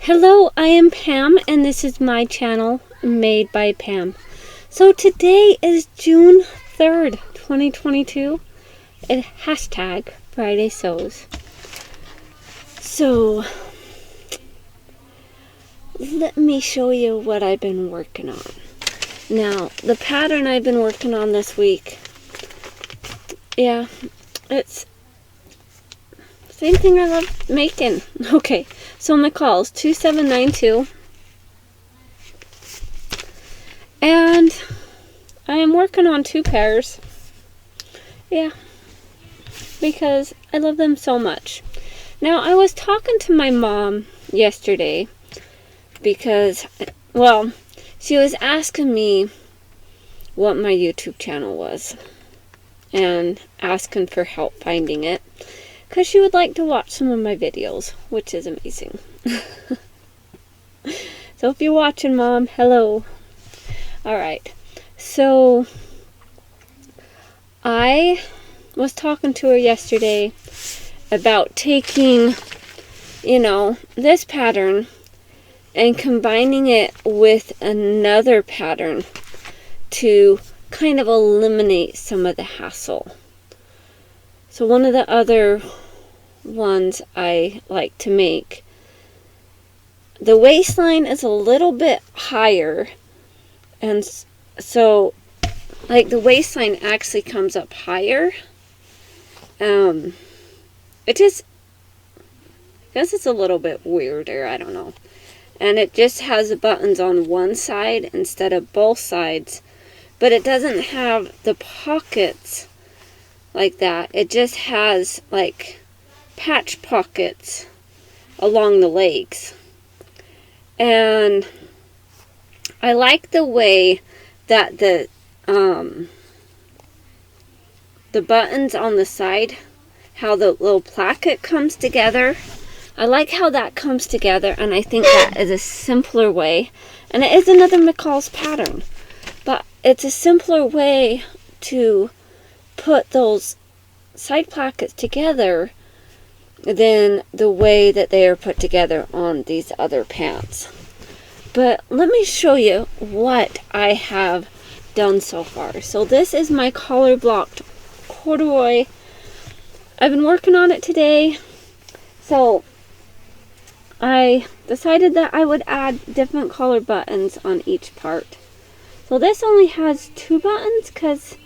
Hello, I am Pam, and this is my channel, Made by Pam. So today is June 3rd, 2022, and hashtag Friday Sews. So, let me show you what I've been working on. Now, the pattern I've been working on this week, yeah, it's same thing I love making. Okay, so McCall's 2792. And I am working on 2 pairs. Yeah, because I love them so much. Now, I was talking to my mom yesterday because, well, she was asking me what my YouTube channel was and asking for help finding it, because she would like to watch some of my videos, which is amazing. So if you're watching, Mom, hello. Alright, so I was talking to her yesterday about taking, this pattern and combining it with another pattern to kind of eliminate some of the hassle. So one of the other ones I like to make, the waistline is a little bit higher, and so like the waistline actually comes up higher. I guess it's a little bit weirder, I don't know. And it just has the buttons on one side instead of both sides, but it doesn't have the pockets like that. It just has like patch pockets along the legs. And I like the way that the buttons on the side, how the little placket comes together. I like how that comes together, and I think that is a simpler way. And it is another McCall's pattern, but it's a simpler way to put those side plackets together than the way that they are put together on these other pants. But let me show you what I have done so far. So this is my collar blocked corduroy. I've been working on it today. So I decided that I would add different color buttons on each part. So this only has 2 buttons because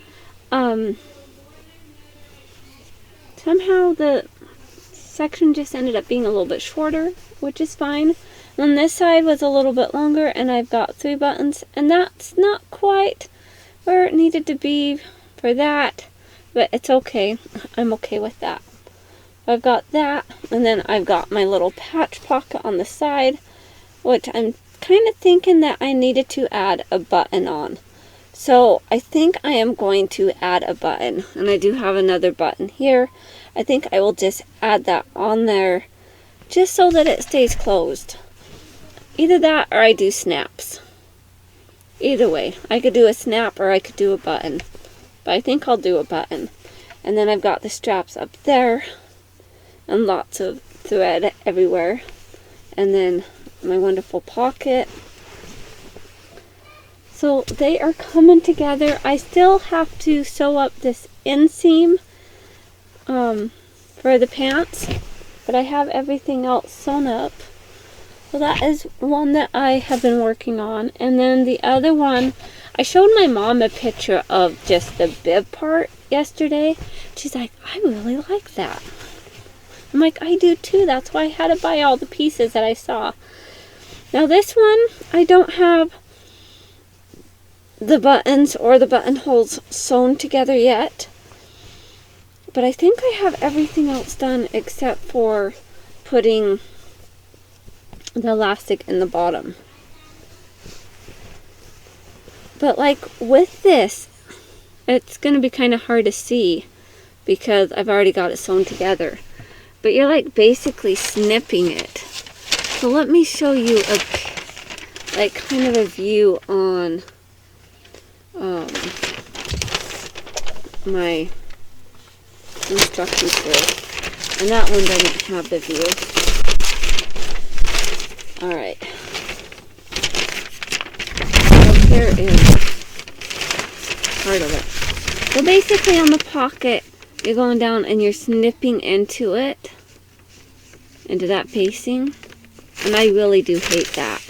somehow the section just ended up being a little bit shorter, which is fine. And this side was a little bit longer, and I've got 3 buttons, and that's not quite where it needed to be for that, but it's okay. I'm okay with that. I've got that, and then I've got my little patch pocket on the side, which I'm kind of thinking that I needed to add a button on. So I think I am going to add a button, and I do have another button here. I think I will just add that on there just so that it stays closed. Either that or I do snaps. Either way, I could do a snap or I could do a button, but I think I'll do a button. And then I've got the straps up there and lots of thread everywhere, and then my wonderful pocket. So they are coming together. I still have to sew up this inseam for the pants, but I have everything else sewn up. So that is one that I have been working on. And then the other one, I showed my mom a picture of just the bib part yesterday. She's like, I really like that. I'm like, I do too. That's why I had to buy all the pieces that I saw. Now this one, I don't have the buttons or the buttonholes sewn together yet. But I think I have everything else done except for putting the elastic in the bottom. But like with this, it's going to be kind of hard to see because I've already got it sewn together. But you're like basically snipping it. So let me show you a kind of a view on my instructions here. And that one doesn't have the view. Alright. So here is part of it. So basically on the pocket, you're going down and you're snipping into it, into that facing. And I really do hate that.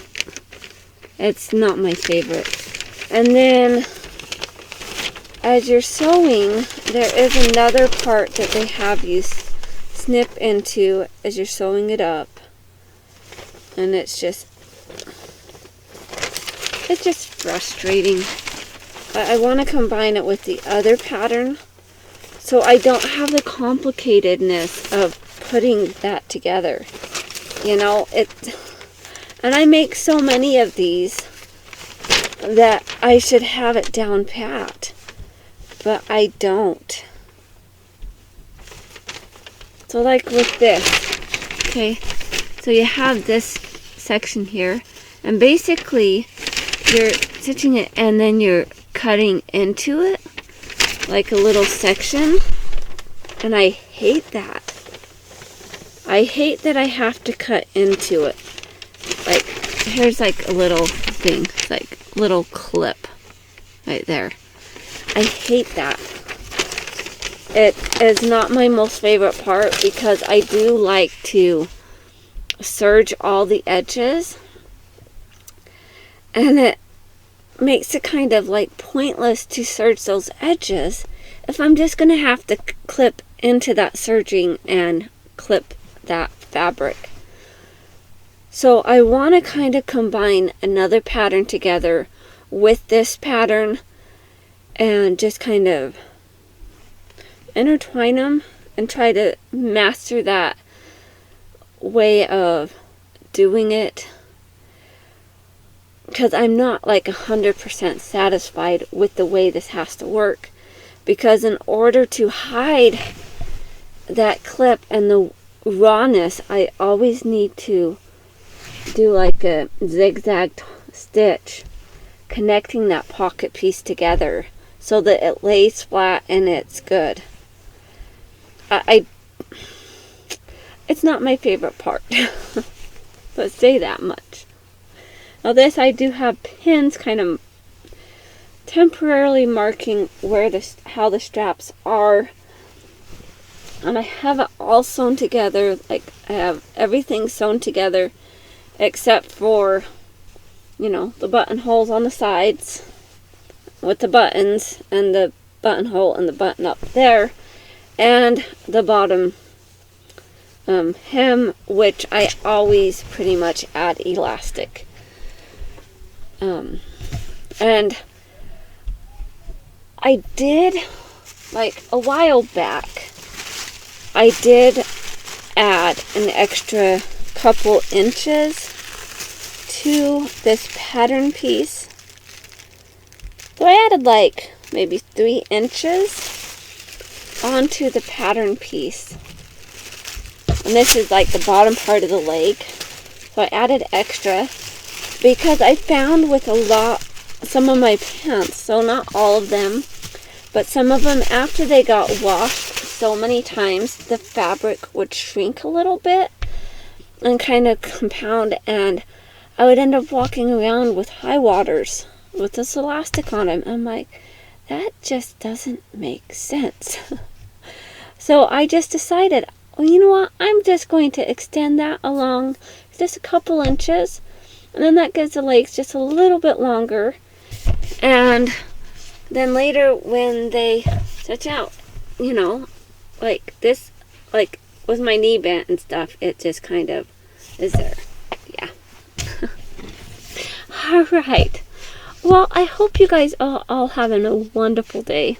It's not my favorite. And then as you're sewing, there is another part that they have you snip into as you're sewing it up. And it's just frustrating. I want to combine it with the other pattern so I don't have the complicatedness of putting that together. You know, and I make so many of these that I should have it down pat, but I don't. So like with this, okay, so you have this section here, and basically you're stitching it and then you're cutting into it like a little section, and I hate that. I hate that I have to cut into it. Like, here's like a little thing, it's like little clip right there. I hate that. It is not my most favorite part because I do like to serge all the edges, and it makes it kind of like pointless to serge those edges if I'm just going to have to clip into that serging and clip that fabric. So I want to kind of combine another pattern together with this pattern and just kind of intertwine them and try to master that way of doing it, because I'm not like 100% satisfied with the way this has to work, because in order to hide that clip and the rawness, I always need to do like a zigzag stitch connecting that pocket piece together so that it lays flat and it's good. It's not my favorite part. Let's say that much. Now this, I do have pins kind of temporarily marking where how the straps are. And I have it all sewn together. Like, I have everything sewn together except for, you know, the buttonholes on the sides with the buttons, and the buttonhole and the button up there, and the bottom hem, which I always pretty much add elastic. And I did, like a while back, I did add an extra couple inches to this pattern piece. So I added like maybe 3 inches onto the pattern piece. And this is like the bottom part of the leg. So I added extra because I found with some of my pants, so not all of them, but some of them, after they got washed so many times, the fabric would shrink a little bit and kind of compound, and I would end up walking around with high waters with this elastic on them. I'm like, that just doesn't make sense. So I just decided, well, you know what, I'm just going to extend that along just a couple inches, and then that gives the legs just a little bit longer, and then later when they stretch out, you know, like this, like with my knee bent and stuff, it just kind of is there. Yeah. All right. Well, I hope you guys are all having a wonderful day.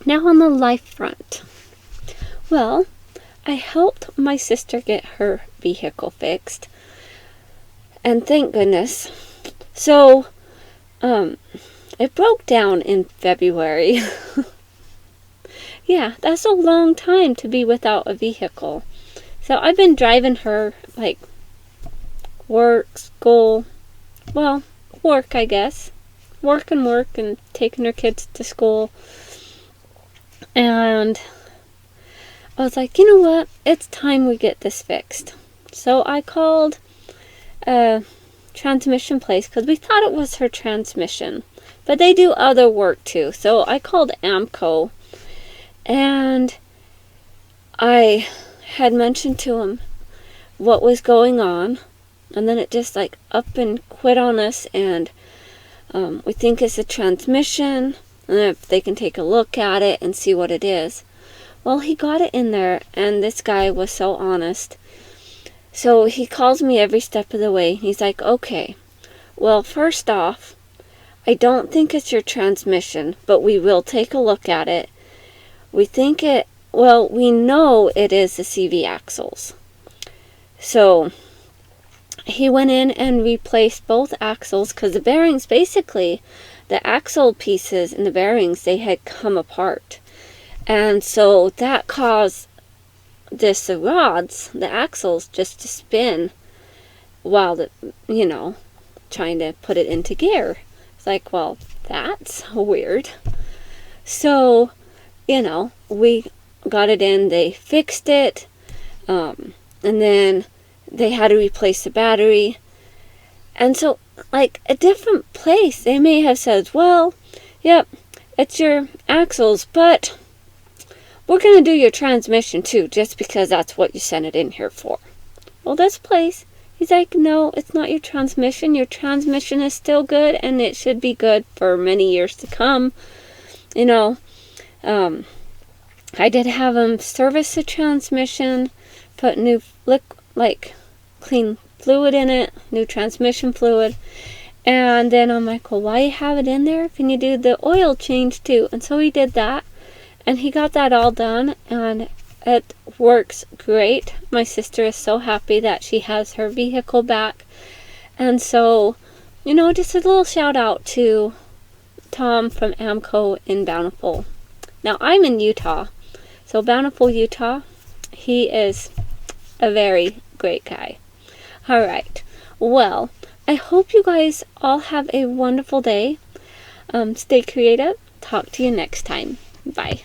Now on the life front. Well, I helped my sister get her vehicle fixed. And thank goodness. So, it broke down in February. Yeah, that's a long time to be without a vehicle. So I've been driving her, like, work, school, well, work, I guess. Work and taking her kids to school. And I was like, you know what? It's time we get this fixed. So I called transmission place because we thought it was her transmission. But they do other work too. So I called Aamco, and I had mentioned to him what was going on, and then it just like up and quit on us, and we think it's a transmission, and if they can take a look at it and see what it is. Well, he got it in there, and this guy was so honest. So he calls me every step of the way. He's like, okay, well, first off, I don't think it's your transmission, but we will take a look at it. We know it is the CV axles. So he went in and replaced both axles because the bearings, basically, the axle pieces and the bearings, they had come apart. And so that caused the rods, the axles, just to spin while trying to put it into gear. It's like, well, that's weird. So, we got it in, they fixed it, and then they had to replace the battery. And so, like, a different place, they may have said, well, yep, it's your axles, but we're going to do your transmission too, just because that's what you sent it in here for. Well, this place, he's like, no, it's not your transmission. Your transmission is still good, and it should be good for many years to come. I did have him service the transmission, put new, clean fluid in it, new transmission fluid. And then I'm like, well, why you have it in there? Can you do the oil change too? And so he did that. And he got that all done, and it works great. My sister is so happy that she has her vehicle back. And so, just a little shout out to Tom from Aamco in Bountiful. Now, I'm in Utah. So Bountiful, Utah, he is a very great guy. All right. Well, I hope you guys all have a wonderful day. Stay creative. Talk to you next time. Bye.